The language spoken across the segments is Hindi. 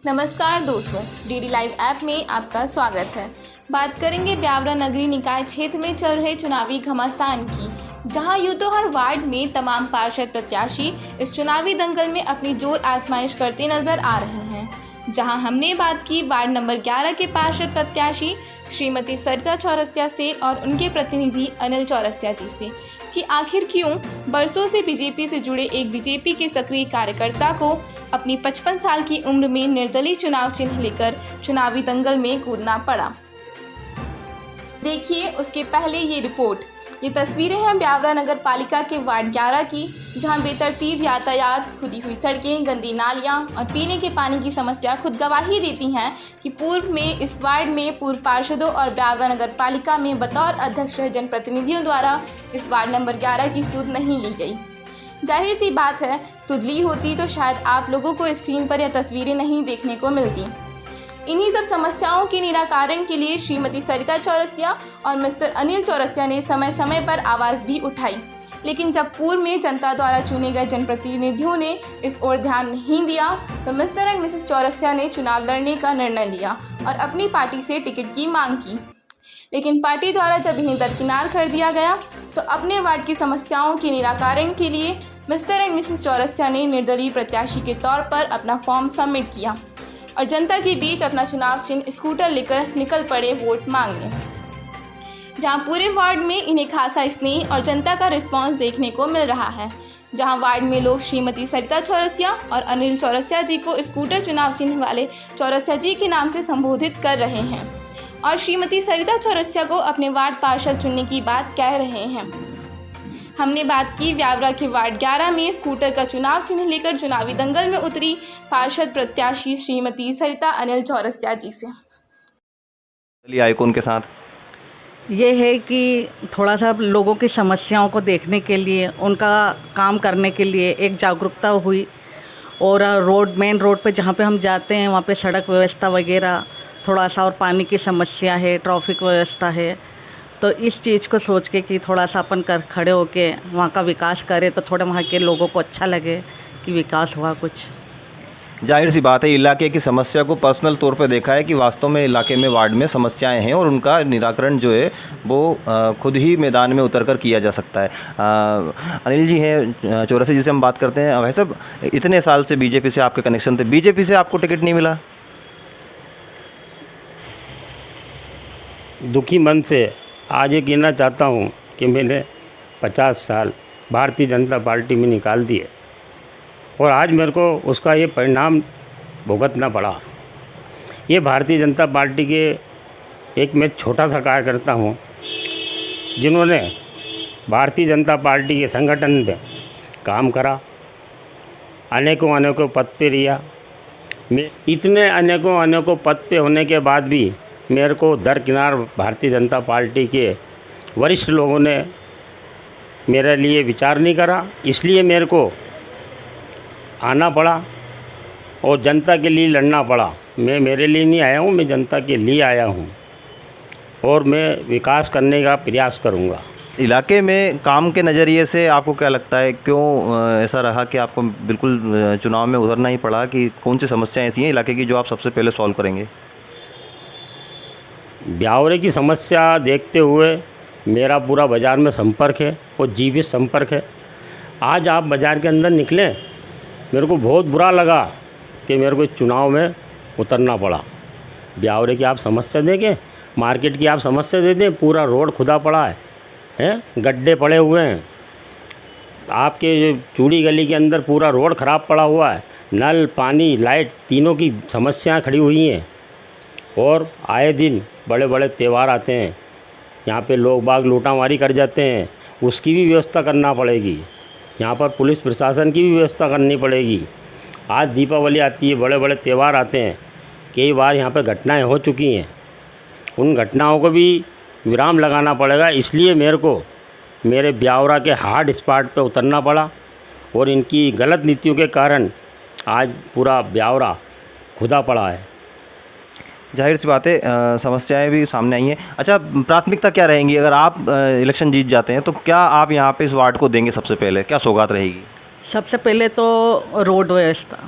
नमस्कार दोस्तों, डीडी लाइव ऐप में आपका स्वागत है। बात करेंगे ब्यावरा नगरीय निकाय क्षेत्र में चल रहे चुनावी घमासान की, जहां यूं तो हर वार्ड में तमाम पार्षद प्रत्याशी इस चुनावी दंगल में अपनी जोर आजमाइश करते नजर आ रहे हैं। जहां हमने बात की वार्ड नंबर 11 के पार्षद प्रत्याशी श्रीमती सरिता चौरसिया से और उनके प्रतिनिधि अनिल चौरसिया जी से कि आखिर क्यों बरसों से बीजेपी से जुड़े एक बीजेपी के सक्रिय कार्यकर्ता को अपनी 55 साल की उम्र में निर्दलीय चुनाव चिन्ह लेकर चुनावी दंगल में कूदना पड़ा। देखिए उसके पहले ये रिपोर्ट। ये तस्वीरें हैं ब्यावरा नगर पालिका के वार्ड 11 की, जहां बेतरतीब यातायात, खुदी हुई सड़कें, गंदी नालियां और पीने के पानी की समस्या खुद गवाही देती हैं कि पूर्व में इस वार्ड में पूर्व पार्षदों और ब्यावरा नगर पालिका में बतौर अध्यक्ष जनप्रतिनिधियों द्वारा इस वार्ड नंबर 11 की सुध नहीं ली गई। जाहिर सी बात है, सुध ली होती तो शायद आप लोगों को स्क्रीन पर यह तस्वीरें नहीं देखने को मिलती। इन्हीं सब समस्याओं के निराकरण के लिए श्रीमती सरिता चौरसिया और मिस्टर अनिल चौरसिया ने समय समय पर आवाज़ भी उठाई, लेकिन जब पूर्व में जनता द्वारा चुने गए जनप्रतिनिधियों ने इस ओर ध्यान नहीं दिया तो मिस्टर एंड मिसेस चौरसिया ने चुनाव लड़ने का निर्णय लिया और अपनी पार्टी से टिकट की मांग की। लेकिन पार्टी द्वारा जब इन्हें दरकिनार कर दिया गया तो अपने वार्ड की समस्याओं के निराकरण के लिए मिस्टर एंड मिसेस चौरसिया ने निर्दलीय प्रत्याशी के तौर पर अपना फॉर्म सबमिट किया और जनता के बीच अपना चुनाव चिन्ह स्कूटर लेकर निकल पड़े वोट मांगने। जहां पूरे वार्ड में इन्हें खासा स्नेह और जनता का रिस्पांस देखने को मिल रहा है, जहां वार्ड में लोग श्रीमती सरिता चौरसिया और अनिल चौरसिया जी को स्कूटर चुनाव चिन्ह वाले चौरसिया जी के नाम से संबोधित कर रहे हैं और श्रीमती सरिता चौरसिया को अपने वार्ड पार्षद चुनने की बात कह रहे हैं। हमने बात की ब्यावरा के वार्ड 11 में स्कूटर का चुनाव चिन्ह लेकर चुनावी दंगल में उतरी पार्षद प्रत्याशी श्रीमती सरिता अनिल चौरसिया जी से। चलिए आइकॉन के साथ ये है कि थोड़ा सा लोगों की समस्याओं को देखने के लिए, उनका काम करने के लिए एक जागरूकता हुई और मेन रोड पे जहाँ पे हम जाते हैं वहाँ पे सड़क व्यवस्था वगैरह थोड़ा सा, और पानी की समस्या है, ट्रैफिक व्यवस्था है, तो इस चीज़ को सोच के कि थोड़ा सा अपन खड़े होके वहाँ का विकास करें तो थोड़ा वहाँ के लोगों को अच्छा लगे कि विकास हुआ कुछ। जाहिर सी बात है, इलाके की समस्या को पर्सनल तौर पे देखा है कि वास्तव में इलाके में वार्ड में समस्याएं हैं और उनका निराकरण जो है वो खुद ही मैदान में उतरकर किया जा सकता है। अनिल जी हैं चौरसिया जिसे हम बात करते हैं। वैसे इतने साल से बीजेपी से आपके कनेक्शन थे, बीजेपी से आपको टिकट नहीं मिला? दुखी मन से आज ये कहना चाहता हूँ कि मैंने 50 साल भारतीय जनता पार्टी में निकाल दिए और आज मेरे को उसका ये परिणाम भुगतना पड़ा। ये भारतीय जनता पार्टी के एक मैं छोटा सा कार्यकर्ता हूँ जिन्होंने भारतीय जनता पार्टी के संगठन में काम करा, अनेकों पद पे रिया। मैं इतने अनेकों पद पे होने के बाद भी मेरे को दरकिनार भारतीय जनता पार्टी के वरिष्ठ लोगों ने मेरे लिए विचार नहीं करा, इसलिए मेरे को आना पड़ा और जनता के लिए लड़ना पड़ा। मैं मेरे लिए नहीं आया हूँ, मैं जनता के लिए आया हूँ और मैं विकास करने का प्रयास करूँगा। इलाके में काम के नज़रिए से आपको क्या लगता है, क्यों ऐसा रहा कि आपको बिल्कुल चुनाव में उतरना ही पड़ा? कि कौन सी समस्याएं ऐसी हैं इलाके की जो आप सबसे पहले सॉल्व करेंगे? ब्यावरे की समस्या देखते हुए मेरा पूरा बाज़ार में संपर्क है और जीवित संपर्क है। आज आप बाज़ार के अंदर निकलें, मेरे को बहुत बुरा लगा कि मेरे को इस चुनाव में उतरना पड़ा। ब्यावरे की आप समस्या देखें, मार्केट की आप समस्या दे दें, पूरा रोड खुदा पड़ा है, गड्ढे पड़े हुए हैं। आपके जो चूड़ी गली के अंदर पूरा रोड ख़राब पड़ा हुआ है, नल, पानी, लाइट तीनों की समस्याएं खड़ी हुई हैं। और आए दिन बड़े बड़े त्यौहार आते हैं, यहाँ पे लोग बाग लूटामारी कर जाते हैं, उसकी भी व्यवस्था करना पड़ेगी। यहाँ पर पुलिस प्रशासन की भी व्यवस्था करनी पड़ेगी। आज दीपावली आती है, बड़े बड़े त्यौहार आते हैं, कई बार यहाँ पे घटनाएं हो चुकी हैं, उन घटनाओं को भी विराम लगाना पड़ेगा। इसलिए मेरे को मेरे ब्यावरा के हार्ड स्पॉट पे उतरना पड़ा और इनकी गलत नीतियों के कारण आज पूरा ब्यावरा खुदा पड़ा है। जाहिर सी बात है, समस्याएं भी सामने आई हैं। अच्छा, प्राथमिकता क्या रहेंगी अगर आप इलेक्शन जीत जाते हैं तो क्या आप यहाँ पे इस वार्ड को देंगे? सबसे पहले क्या सौगात रहेगी? सबसे पहले तो रोड व्यवस्था,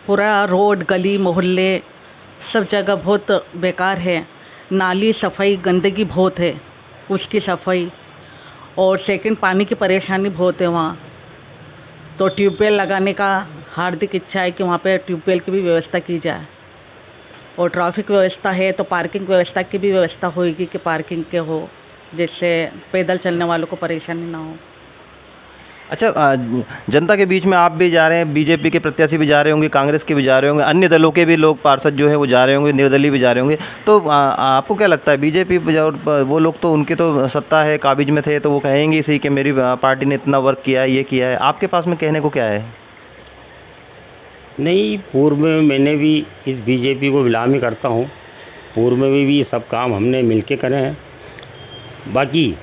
पूरा रोड गली मोहल्ले सब जगह बहुत बेकार है। नाली सफाई गंदगी बहुत है, उसकी सफाई, और सेकंड पानी की परेशानी बहुत है वहाँ। तो ट्यूबवेल लगाने का हार्दिक इच्छा है कि वहाँ पे ट्यूबवेल की भी व्यवस्था की जाए। और ट्रैफिक व्यवस्था है तो पार्किंग व्यवस्था की भी व्यवस्था होगी कि पार्किंग के हो, जिससे पैदल चलने वालों को परेशानी ना हो। अच्छा, जनता के बीच में आप भी जा रहे हैं, बीजेपी के प्रत्याशी भी जा रहे होंगे, कांग्रेस के भी जा रहे होंगे, अन्य दलों के भी लोग पार्षद जो है वो जा रहे होंगे, निर्दलीय भी जा रहे होंगे, तो आपको क्या लगता है बीजेपी और वो लोग तो उनके तो सत्ता है, काबिज में थे, तो वो कहेंगे इसी कि मेरी पार्टी ने इतना वर्क किया है, ये किया है। आपके पास में कहने को क्या है? नहीं, पूर्व में मैंने भी इस बीजेपी को गुलामी करता हूँ। पूर्व में भी सब काम हमने मिलके करे हैं। बाकी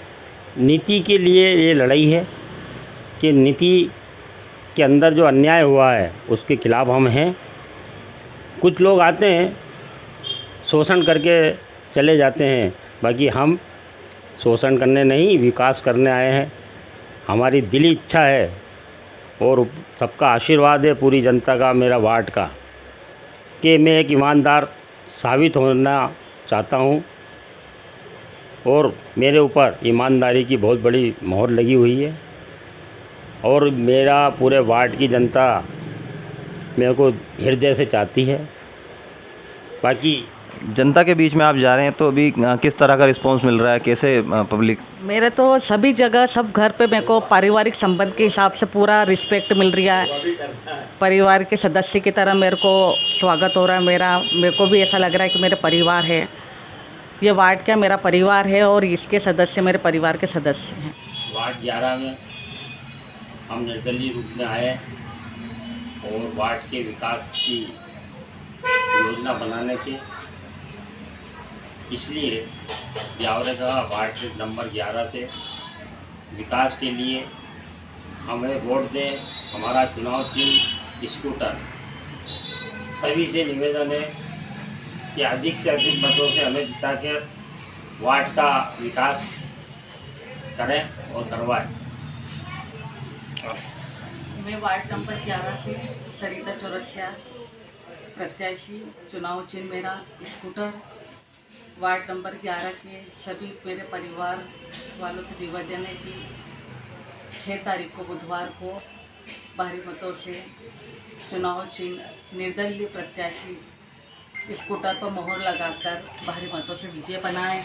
नीति के लिए ये लड़ाई है कि नीति के अंदर जो अन्याय हुआ है उसके खिलाफ़ हम हैं। कुछ लोग आते हैं शोषण करके चले जाते हैं, बाकी हम शोषण करने नहीं, विकास करने आए हैं। हमारी दिली इच्छा है और सबका आशीर्वाद है पूरी जनता का, मेरा वार्ड का, कि मैं एक ईमानदार साबित होना चाहता हूँ और मेरे ऊपर ईमानदारी की बहुत बड़ी मोहर लगी हुई है। और मेरा पूरे वार्ड की जनता मेरे को हृदय से चाहती है। बाकी जनता के बीच में आप जा रहे हैं तो अभी किस तरह का रिस्पांस मिल रहा है, कैसे पब्लिक? मेरे तो सभी जगह सब घर पे मेरे को पारिवारिक संबंध के हिसाब से पूरा रिस्पेक्ट मिल रहा है। परिवार के सदस्य की तरह मेरे को स्वागत हो रहा है। मेरे को भी ऐसा लग रहा है कि मेरे परिवार है, ये वार्ड क्या मेरा परिवार है और इसके सदस्य मेरे परिवार के सदस्य हैं। वार्ड 11 में हम निर्दलीय रूप में आए और वार्ड के विकास की योजना बनाने के, इसलिए जावरे का वार्ड नंबर 11 से विकास के लिए हमें वोट दें। हमारा चुनाव चिन्ह स्कूटर। सभी से निवेदन है कि अधिक से अधिक मतों से हमें जिता के वार्ड का विकास करें और करवाएं। मैं वार्ड नंबर 11 से सरिता चौरसिया प्रत्याशी, चुनाव चिन्ह मेरा स्कूटर। वार्ड नंबर 11 के सभी मेरे परिवार वालों से निवेदन है कि 6 तारीख को बुधवार को भारी मतों से चुनाव चिन्ह निर्दलीय प्रत्याशी स्कूटर पर मोहर लगाकर भारी मतों से विजय बनाएं।